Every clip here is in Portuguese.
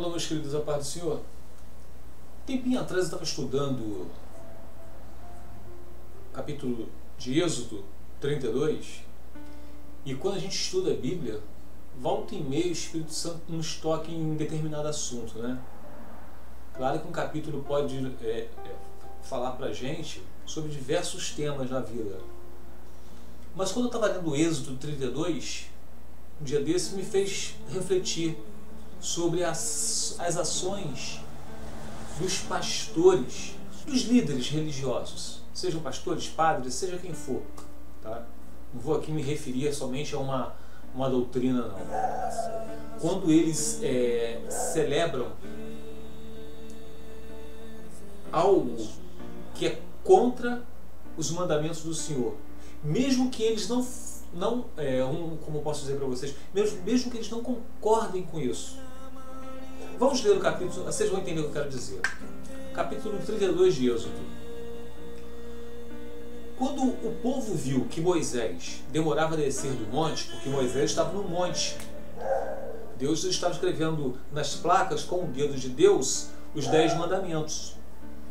Alô, meus queridos, a paz do Senhor. Um tempinho atrás eu estava estudando o capítulo de Êxodo 32, e quando a gente estuda a Bíblia, volta e meia o Espírito Santo nos toca em determinado assunto, né? Claro que um capítulo pode falar pra gente sobre diversos temas na vida. Mas quando eu estava lendo Êxodo 32, um dia desse me fez refletir sobre as ações dos pastores, dos líderes religiosos, sejam pastores, padres, seja quem for, tá? Não vou aqui me referir somente a uma doutrina, não. Quando eles celebram algo que é contra os mandamentos do Senhor, mesmo que eles como eu posso dizer para vocês, mesmo que eles não concordem com isso. Vamos ler o capítulo, vocês vão entender o que eu quero dizer. Capítulo 32 de Êxodo. Quando o povo viu que Moisés demorava a descer do monte, porque Moisés estava no monte, Deus estava escrevendo nas placas com o dedo de Deus os 10 mandamentos,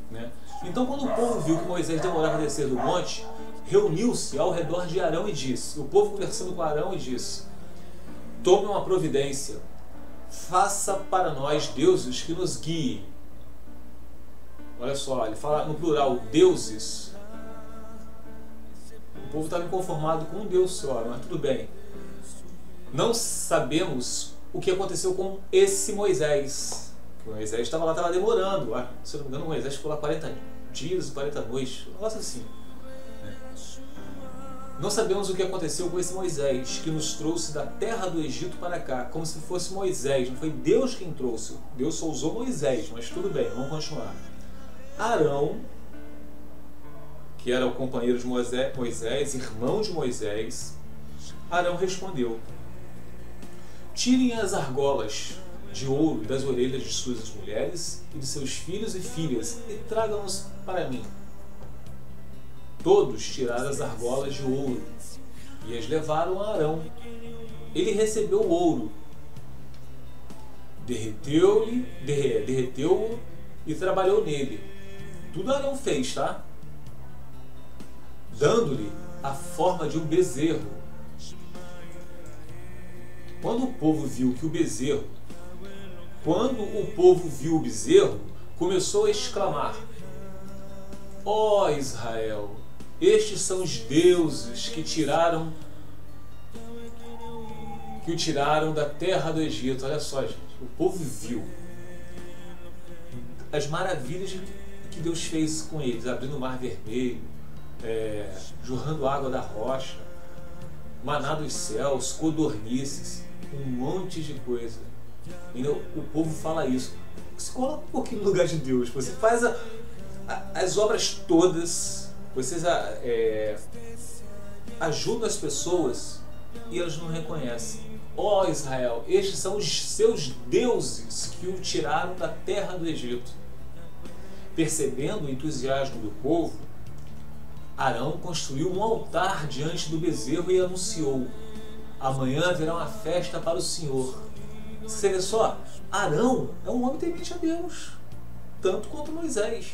né? Então, quando o povo viu que Moisés demorava a descer do monte, reuniu-se ao redor de Arão e disse, o povo conversando com Arão e disse: tome uma providência, faça para nós deuses que nos guiem. Olha só, ele fala no plural, deuses. O povo estava inconformado com um Deus só, mas tudo bem. Não sabemos o que aconteceu com esse Moisés. Moisés estava lá, estava demorando. Se eu não me engano, Moisés ficou lá 40 dias, 40 noites, um negócio assim. Não sabemos o que aconteceu com esse Moisés, que nos trouxe da terra do Egito para cá, como se fosse Moisés. Não foi Deus quem trouxe. Deus só usou Moisés, mas tudo bem, vamos continuar. Arão, que era o companheiro de Moisés, irmão de Moisés, Arão respondeu: tirem as argolas de ouro das orelhas de suas mulheres e de seus filhos e filhas e tragam-nos para mim. Todos tiraram as argolas de ouro e as levaram a Arão. Ele recebeu o ouro, derreteu-o e trabalhou nele. Tudo Arão fez, tá? Dando-lhe a forma de um bezerro. Quando o povo viu o bezerro, começou a exclamar: ó Israel, estes são os deuses que o tiraram da terra do Egito. Olha só, gente, o povo viu as maravilhas que Deus fez com eles, abrindo o mar vermelho, jorrando água da rocha, maná dos céus, codornices, um monte de coisa. E o povo fala isso. Se coloca um pouquinho no lugar de Deus, você faz as obras todas, vocês ajudam as pessoas e elas não reconhecem. Ó Israel, estes são os seus deuses que o tiraram da terra do Egito. Percebendo o entusiasmo do povo, Arão construiu um altar diante do bezerro e anunciou: amanhã haverá uma festa para o Senhor. Você vê só, Arão é um homem temente a Deus, tanto quanto Moisés.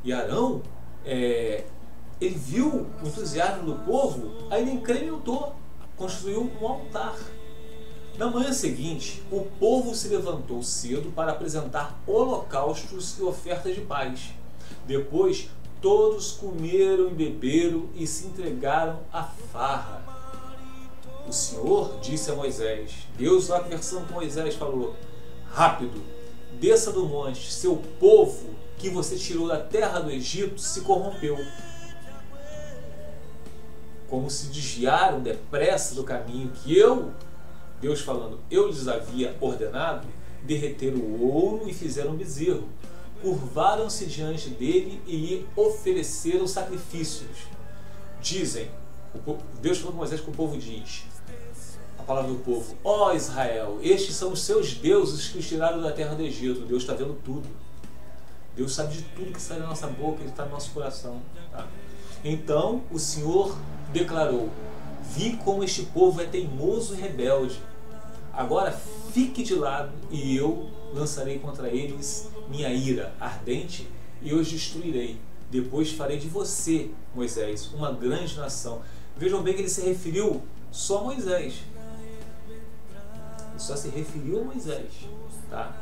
E Arão, ele viu o entusiasmo do povo, aí ele incrementou, construiu um altar. Na manhã seguinte, o povo se levantou cedo para apresentar holocaustos e ofertas de paz. Depois, todos comeram e beberam e se entregaram à farra. O Senhor disse a Moisés, Deus lá conversando com Moisés falou: rápido, desça do monte, seu povo que você tirou da terra do Egito se corrompeu. Como se desviaram depressa do caminho que Deus falando, eu lhes havia ordenado, derreteram o ouro e fizeram um bezerro. Curvaram-se diante dele e lhe ofereceram sacrifícios. Dizem, Deus falou com Moisés, que o povo diz, a palavra do povo: ó Israel, estes são os seus deuses que os tiraram da terra do Egito. Deus está vendo tudo. Deus sabe de tudo que sai da nossa boca, Ele está no nosso coração, tá? Então o Senhor declarou: vi como este povo é teimoso e rebelde. Agora fique de lado e eu lançarei contra eles minha ira ardente e os destruirei. Depois farei de você, Moisés, uma grande nação. Vejam bem que ele se referiu só a Moisés. Ele só se referiu a Moisés. Tá?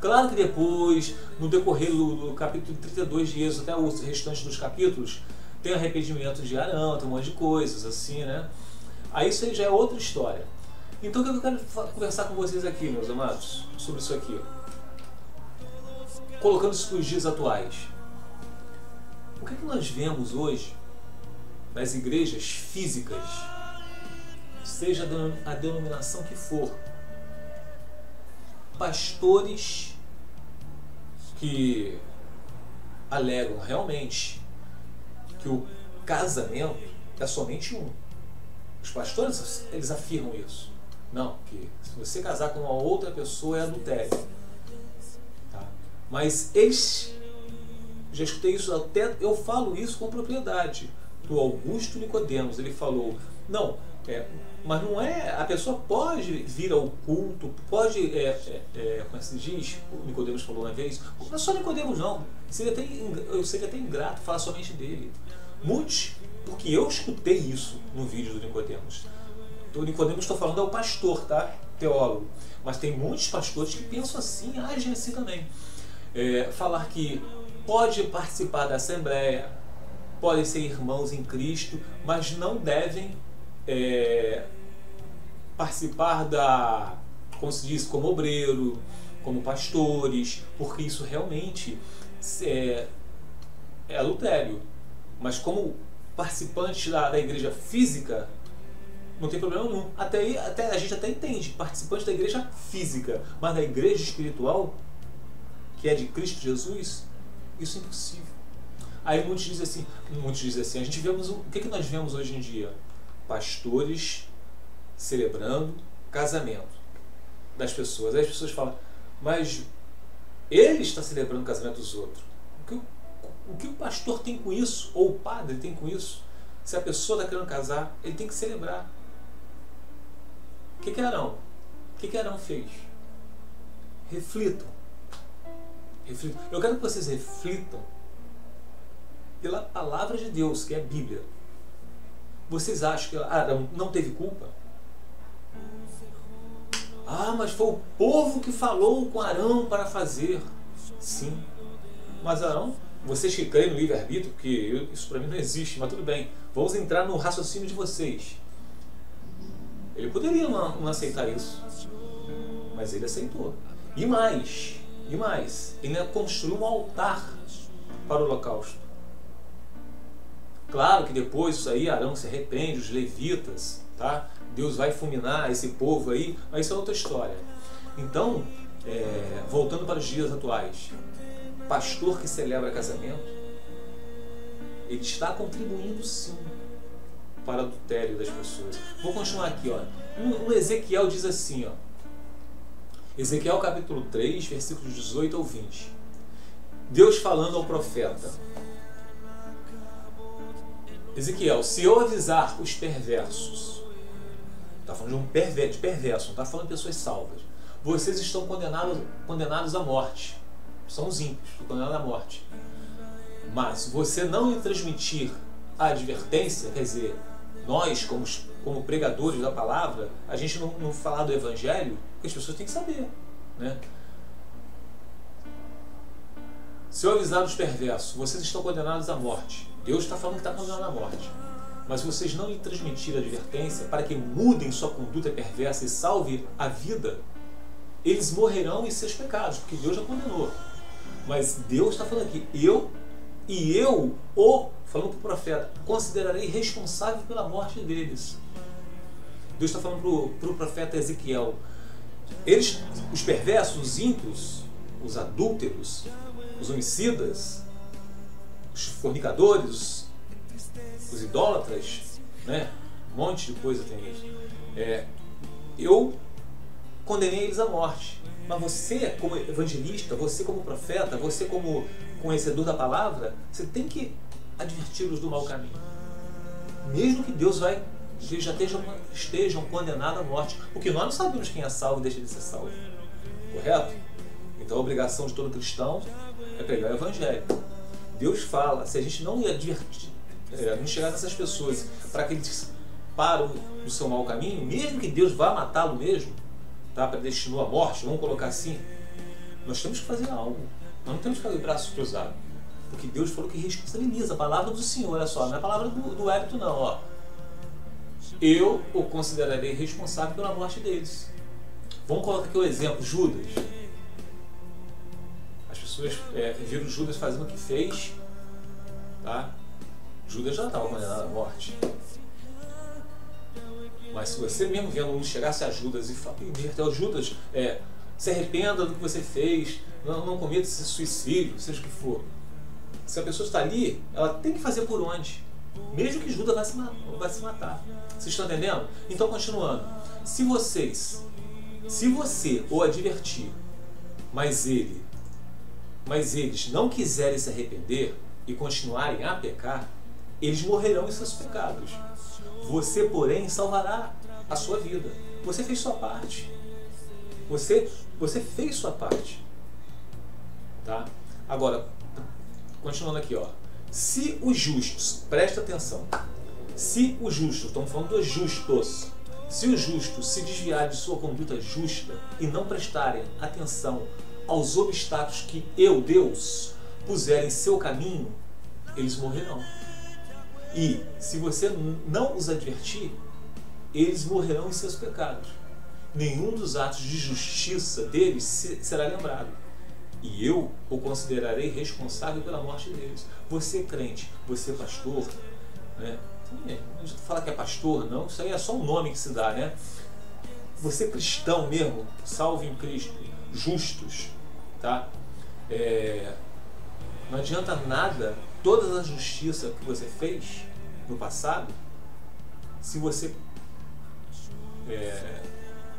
Claro que depois, no decorrer do capítulo 32 de Êxodo até o restante dos capítulos, tem arrependimento de Arão, tem um monte de coisas assim, né? Aí isso aí já é outra história. Então o que eu quero conversar com vocês aqui, meus amados, sobre isso aqui? Colocando isso para os dias atuais. O que nós vemos hoje nas igrejas físicas, seja a denominação que for, pastores que alegam realmente que o casamento é somente um. Os pastores, eles afirmam isso. Não, que se você casar com uma outra pessoa é adultério. Tá? Mas eles, já escutei isso, até eu falo isso com propriedade, do Augusto Nicodemos. Ele falou, não, mas não é, a pessoa pode vir ao culto, pode, como é que se diz, o Nicodemos falou uma vez, não é só Nicodemos não, eu seria até ingrato falar somente dele. Muitos, porque eu escutei isso no vídeo do Nicodemos. O Nicodemos, estou falando, é o pastor, tá? Teólogo. Mas tem muitos pastores que pensam assim, agem assim também. Falar que pode participar da Assembleia, podem ser irmãos em Cristo, mas não devem participar como se diz, como obreiro, como pastores, porque isso realmente é adultério. Mas como participante da igreja física, não tem problema nenhum. A gente até entende, participante da igreja física, mas da igreja espiritual, que é de Cristo Jesus, isso é impossível. Aí muitos dizem assim, a gente vemos, o que nós vemos hoje em dia? Pastores celebrando casamento das pessoas. Aí as pessoas falam, mas ele está celebrando o casamento dos outros. O que o pastor tem com isso? Ou o padre tem com isso? Se a pessoa está querendo casar, ele tem que celebrar. O que Arão? O que Arão fez? Reflitam. Eu quero que vocês reflitam pela palavra de Deus, que é a Bíblia. Vocês acham que Arão não teve culpa? Mas foi o povo que falou com Arão para fazer. Sim. Mas Arão, vocês que creem no livre-arbítrio, porque isso para mim não existe, mas tudo bem. Vamos entrar no raciocínio de vocês. Ele poderia não aceitar isso, mas ele aceitou. E mais, ele ainda construiu um altar para o holocausto. Claro que depois isso aí, Arão se arrepende, os levitas, tá? Deus vai fulminar esse povo aí, mas isso é outra história. Então, voltando para os dias atuais, pastor que celebra casamento, ele está contribuindo sim para o adultério das pessoas. Vou continuar aqui, ó. No Ezequiel diz assim, ó. Ezequiel capítulo 3, versículos 18 ao 20. Deus falando ao profeta. Ezequiel, se eu avisar os perversos, está falando de perverso, não está falando de pessoas salvas, vocês estão condenados à morte. São os ímpios, estão condenados à morte. Mas você não lhe transmitir a advertência, quer dizer, nós como pregadores da palavra, a gente não falar do evangelho, porque as pessoas têm que saber, né? Se eu avisar os perversos, vocês estão condenados à morte. Deus está falando que está condenado à morte. Mas se vocês não lhe transmitirem a advertência para que mudem sua conduta perversa e salve a vida, eles morrerão em seus pecados, porque Deus já condenou. Mas Deus está falando aqui, falando para o profeta, considerarei responsável pela morte deles. Deus está falando para o profeta Ezequiel, os perversos, os ímpios, os adúlteros, os homicidas, os fornicadores, os idólatras, né? Um monte de coisa tem isso. Eu condenei eles à morte. Mas você, como evangelista, você como profeta, você como conhecedor da palavra, você tem que adverti-los do mau caminho. Mesmo que Deus vai já estejam condenados à morte. Porque nós não sabemos quem é salvo e deixa de ser salvo. Correto? Então a obrigação de todo cristão é pregar o Evangelho. Deus fala, se a gente não advertir, não chegar nessas pessoas para que eles parem do seu mau caminho, mesmo que Deus vá matá-lo mesmo, tá? Predestinou a morte, vamos colocar assim, nós temos que fazer algo. Nós não temos que ficar de braços cruzados. Porque Deus falou que responsabiliza. A palavra do Senhor, olha só, não é a palavra do Hélito não, ó. Eu o considerarei responsável pela morte deles. Vamos colocar aqui o exemplo, Judas. As pessoas viram Judas fazendo o que fez, tá? Judas já estava condenado à morte. Mas se você mesmo vendo chegasse a Judas e falasse, Judas, se arrependa do que você fez, não cometa esse suicídio, seja o que for. Se a pessoa está ali, ela tem que fazer por onde? Mesmo que Judas vai se matar. Vocês estão entendendo? Então, continuando. Se você o advertir, mas eles não quiserem se arrepender e continuarem a pecar, eles morrerão em seus pecados. Você, porém, salvará a sua vida. Você fez sua parte. Você fez sua parte. Tá? Agora, continuando aqui, ó. Se os justos, presta atenção, se os justos, estamos falando dos justos, se os justos se desviarem de sua conduta justa e não prestarem atenção aos obstáculos que eu, Deus, puser em seu caminho, eles morrerão. E se você não os advertir, eles morrerão em seus pecados. Nenhum dos atos de justiça deles será lembrado. E eu o considerarei responsável pela morte deles. Você crente, você pastor, né? Não fala que é pastor, não. Isso aí é só um nome que se dá, né? Você cristão mesmo, salvo em Cristo, justos, tá? Não adianta nada toda a justiça que você fez no passado se você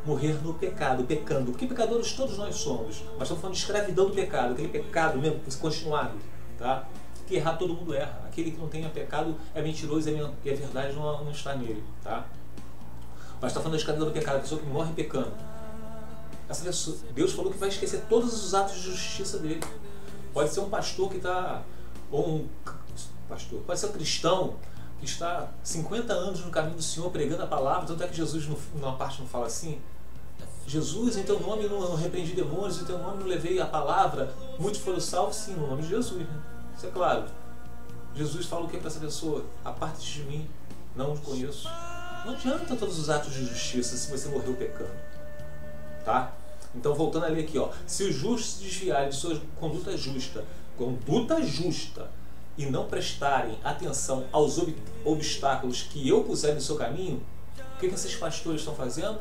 morrer no pecado, pecando. Porque pecadores todos nós somos. Mas estamos falando de escravidão do pecado, aquele pecado mesmo, continuado, tá? Que errar todo mundo erra. Aquele que não tenha pecado é mentiroso e a verdade não está nele, tá? Mas está falando da escravidão do pecado, a pessoa que morre pecando. Essa pessoa, Deus falou que vai esquecer todos os atos de justiça dele. Pode ser um pastor que está, pode ser um cristão que está 50 anos no caminho do Senhor pregando a palavra, tanto é que Jesus numa parte não fala assim, Jesus, em teu nome não repreendi demônios, em teu nome não levei a palavra, muitos foram salvos, sim, no nome de Jesus, né? Isso é claro. Jesus fala o que para essa pessoa? Aparte de mim, não o conheço. Não adianta todos os atos de justiça se você morreu pecando, tá? Então, voltando ali aqui, ó, se os justos se desviarem de sua conduta justa, e não prestarem atenção aos obstáculos que eu puser no seu caminho, o que esses pastores estão fazendo?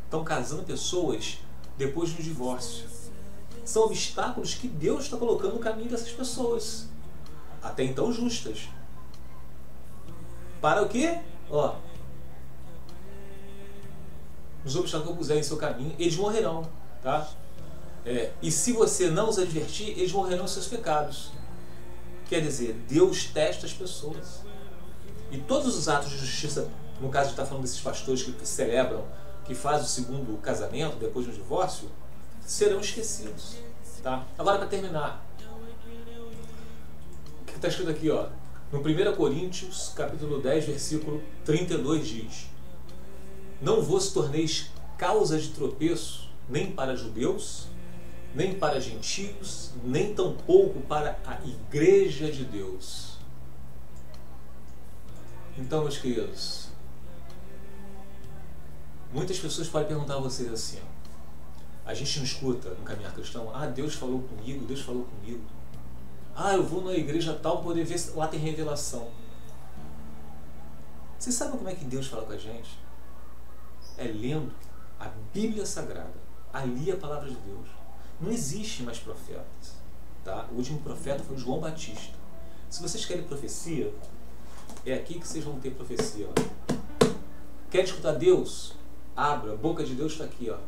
Estão casando pessoas depois do divórcio. São obstáculos que Deus está colocando no caminho dessas pessoas, até então justas. Para o quê? Ó, os obstáculos que eu puser em seu caminho, eles morrerão, tá? E se você não os advertir, eles morrerão em seus pecados. Quer dizer, Deus testa as pessoas. E todos os atos de justiça, no caso de estar falando desses pastores que celebram, que fazem o segundo casamento depois do divórcio, serão esquecidos, tá? Agora, para terminar, o que está escrito aqui, ó, no 1 Coríntios, capítulo 10, versículo 32 diz: não vos torneis causa de tropeço nem para judeus, nem para gentios, nem tampouco para a igreja de Deus. Então, meus queridos, muitas pessoas podem perguntar a vocês assim, ó, a gente não escuta no caminhar cristão, Deus falou comigo, Deus falou comigo. Eu vou na igreja tal poder ver se lá tem revelação. Vocês sabem como é que Deus fala com a gente? É lendo a Bíblia Sagrada. Ali é a palavra de Deus. Não existe mais profetas, tá? O último profeta foi João Batista. Se vocês querem profecia, é aqui que vocês vão ter profecia. Ó. Quer escutar Deus? Abra, a boca de Deus está aqui, ó.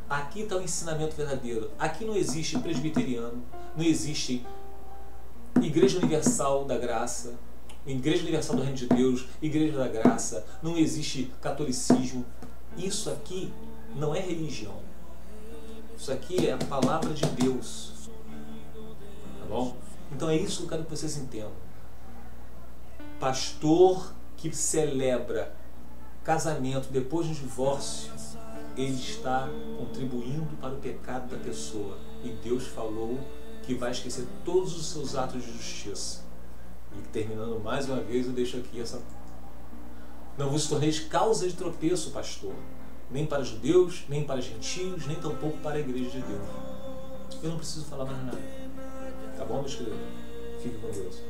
Aqui está o ensinamento verdadeiro. Aqui não existe presbiteriano, não existe Igreja Universal da Graça, Igreja Universal do Reino de Deus, Igreja da Graça, não existe catolicismo. Isso aqui não é religião. Isso aqui é a palavra de Deus. Tá bom? Então é isso que eu quero que vocês entendam. Pastor que celebra casamento depois do divórcio, ele está contribuindo para o pecado da pessoa. E Deus falou que vai esquecer todos os seus atos de justiça. E terminando mais uma vez, eu deixo aqui essa... Não vos torneis causa de tropeço, pastor, nem para judeus, nem para gentios, nem tampouco para a igreja de Deus. Eu não preciso falar mais nada. Tá bom, meus queridos? Fique com Deus.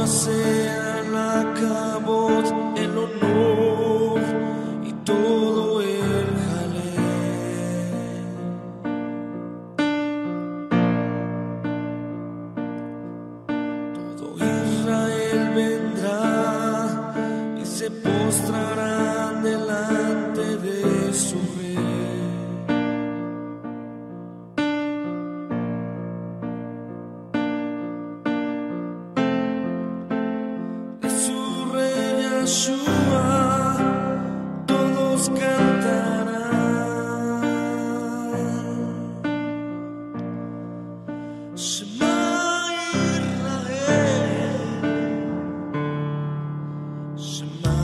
Sea la cabot, el honor y todo el jalé. Todo Israel vendrá y se postrará delante de su rey. Yeshua, todos cantarán. Shema Israel, Shema,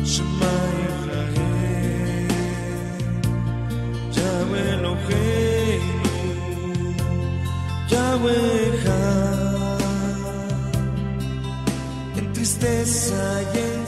Shema Israel, Yahweh Eloheinu, Yahweh tristeza y en